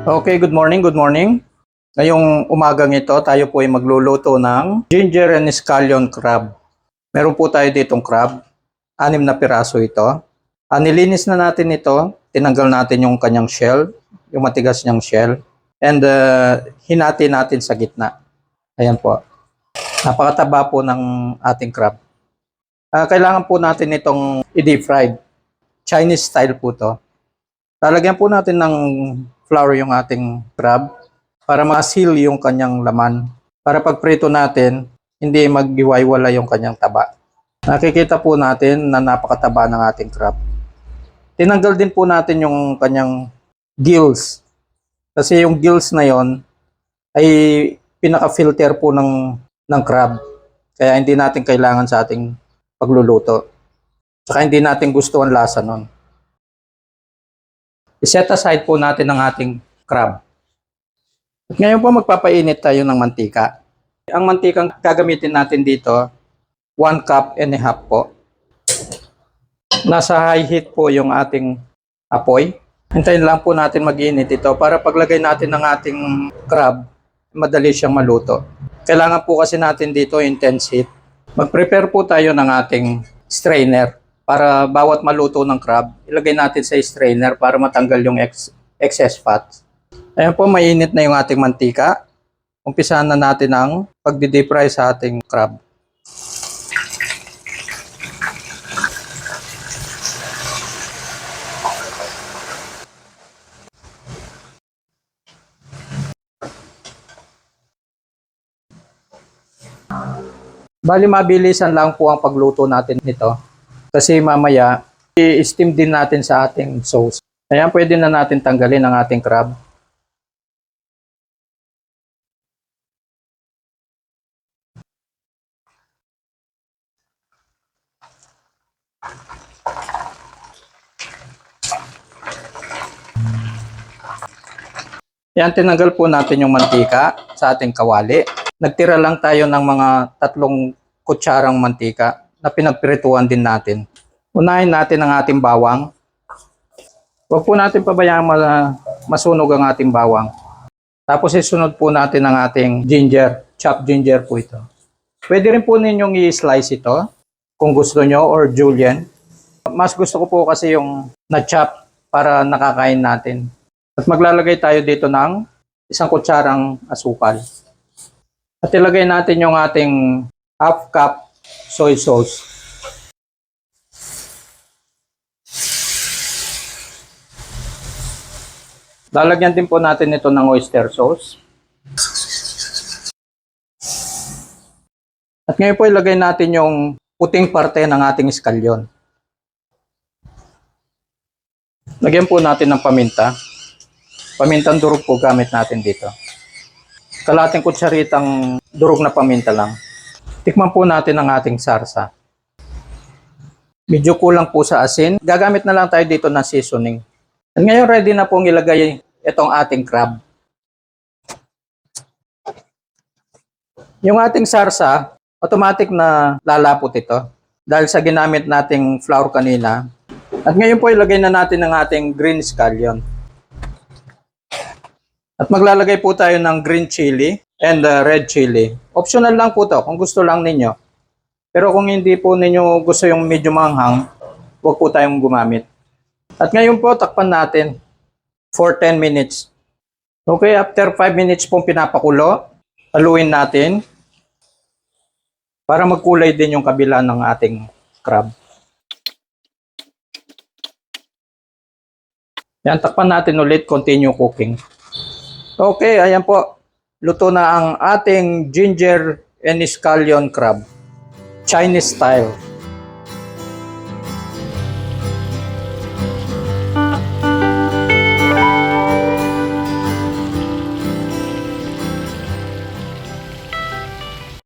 Okay, good morning, good morning. Ngayong umagang ito, tayo po ay magluluto ng ginger and scallion crab. Meron po tayo ditong crab, 6 na piraso ito. Nilinis na natin ito, tinanggal natin yung kanyang shell, yung matigas niyang shell, and hinati natin sa gitna. Ayan po. Napakataba po ng ating crab. Kailangan po natin itong i-deep fried. Chinese style po to. Lalagyan po natin ng flour yung ating crab para ma-seal yung kanyang laman. Para pag prito natin, hindi maghiwaiwala yung kanyang taba. Nakikita po natin na napakataba ng ating crab. Tinanggal din po natin yung kanyang gills. Kasi yung gills na yon ay pinaka-filter po ng crab. Kaya hindi natin kailangan sa ating pagluluto. Saka hindi natin gusto ang lasa nun. I-set aside po natin ang ating crab. At ngayon po magpapainit tayo ng mantika. Ang mantikang gagamitin natin dito, 1 cup and a half po. Nasa high heat po yung ating apoy. Hintayin lang po natin mag-init ito para paglagay natin ng ating crab, madali siyang maluto. Kailangan po kasi natin dito intense heat. Mag-prepare po tayo ng ating strainer. Para bawat maluto ng crab, ilagay natin sa strainer para matanggal yung excess fat. Ayan po, mainit na yung ating mantika. Umpisahan na natin ang pagdi-deep fry sa ating crab. Bali, mabilisan lang po ang pagluto natin nito. Kasi mamaya, i-steam din natin sa ating sauce. Ayan, pwede na natin tanggalin ang ating crab. Ayan, tinanggal po natin yung mantika sa ating kawali. Nagtira lang tayo ng mga 3 kutsarang mantika na pinagprituan din natin. Unahin natin ang ating bawang. Huwag po natin pabayaan masunog ang ating bawang. Tapos isunod po natin ang ating ginger. Chopped ginger po ito. Pwede rin po ninyong i-slice ito kung gusto nyo or julienne. Mas gusto ko po kasi yung na-chop para nakakain natin. At maglalagay tayo dito ng 1 kutsarang asukal. At ilagay natin yung ating half cup soy sauce. Lalagyan din po natin ito ng oyster sauce. At ngayon po ilagay natin yung puting parte ng ating scallion. Lagyan po natin ng paminta. Pamintang durog po gamit natin dito. Kalahating kutsaritang durog na paminta lang. Tikman po natin ang ating sarsa. Medyo kulang po sa asin. Gagamit na lang tayo dito ng seasoning. At ngayon ready na pong ilagay itong ating crab. Yung ating sarsa, automatic na lalapot ito. Dahil sa ginamit nating flour kanina. At ngayon po ilagay na natin ang ating green scallion. At maglalagay po tayo ng green chili and red chili. Optional lang po to kung gusto lang ninyo. Pero kung hindi po ninyo gusto yung medyo manghang, huwag po tayong gumamit. At ngayon po takpan natin for 10 minutes. Okay, after 5 minutes pong pinapakulo, haluin natin para magkulay din yung kabila ng ating crab. Yan, takpan natin ulit, continue cooking. Okay, ayan po. Luto na ang ating ginger and scallion crab. Chinese style.